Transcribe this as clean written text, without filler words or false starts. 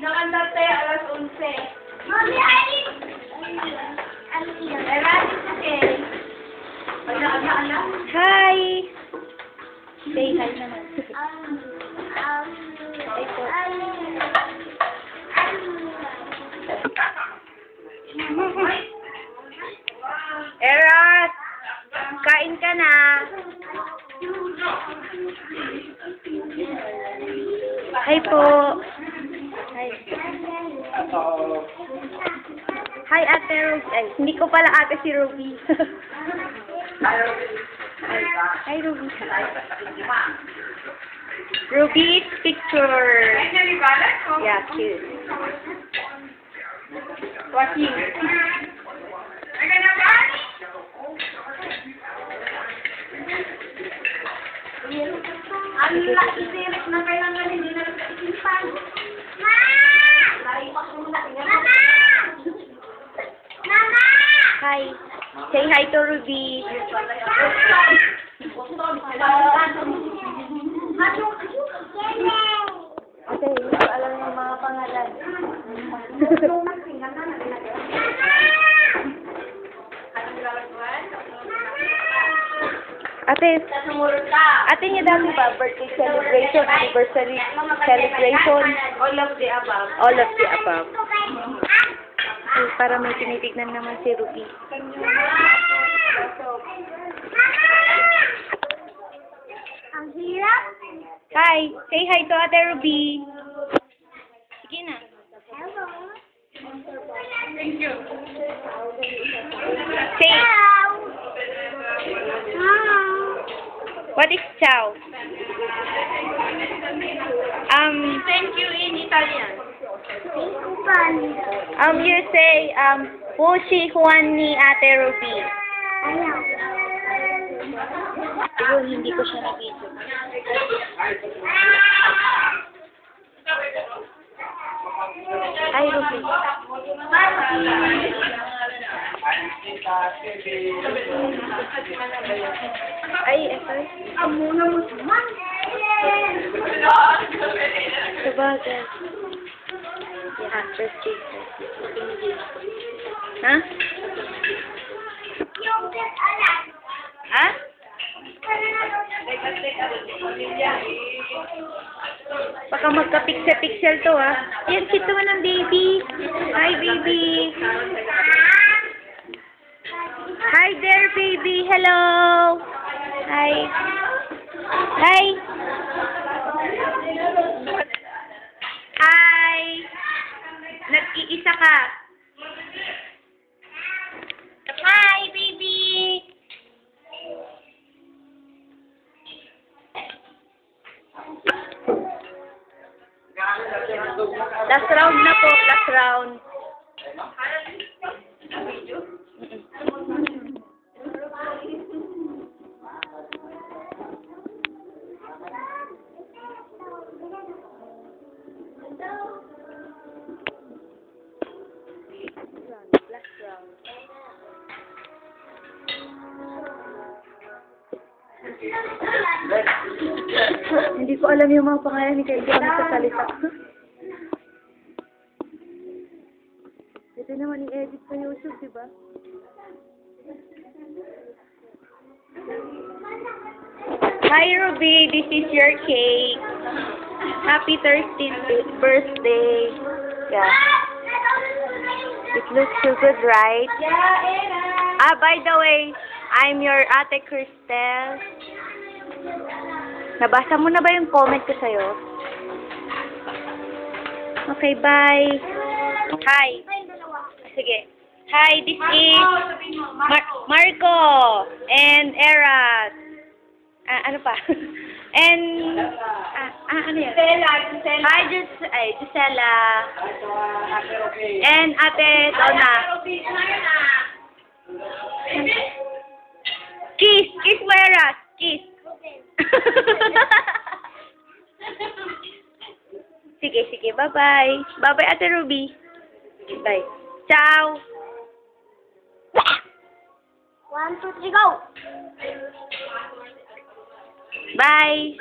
Nakandate alas 11. Mami, Alice! Hi! Say hi naman. Hi po. Eros! Kain ka na. Hi po. Hi. Hi, Ate Ruby. Ay, hindi ko pala ate si Ruby. Hi, Ruby. Ruby's picture. Yeah, cute. Watching. Ang laki series na kailangan hindi na nagkaisipan. Mama! Hi. Say hi to Ruby. Ate, hindi ko alam yung mga pangalan. Ate niya dami ba? Birthday celebration, anniversary celebration? All of the above. All of the above. Ay, para may tinitignan naman si Ruby. Ang hirap. Hi! Say hi to Ate Ruby. Sige na. Hello. Thank you. Say, what is ciao? Thank you in Italian. You say, Pushi Juan ni Ate Ruby. Ayun, hindi ko siya nakita. Hi, Ruby. Ay, sorry. Amuna mo naman. Sabagay. Yeah, birthday. Ha? Yung alam. Ha? Baka magka-pixel-pixel to, ha? Yan, cute naman ang baby. Hi, baby. Hi there, baby. Hello. Hi. Hi. Hi. Nag-iisa ka. Hi, baby. Last round na po, last round. Last round. Hindi ko alam yung mga pangalan ni Kaya nagsasalita. Ito naman i-edit sa YouTube, diba? Hi, Ruby. This is your cake. Happy 13th birthday. Yeah. It looks so good, right? Ah, by the way, I'm your Ate Cristel. Nabasa mo na ba yung comment ko sa'yo? Okay, bye. Hi. Sige. Hi, this is Marco and Eras. Ano pa? And ano yan? Hi, Gisela. And Ate Donna. Kiss. Kiss mo, Eras. Kiss. Sige. Bye-bye. Bye-bye, Ate Ruby. Bye. Ciao. 1, 2, 3, go! Bye.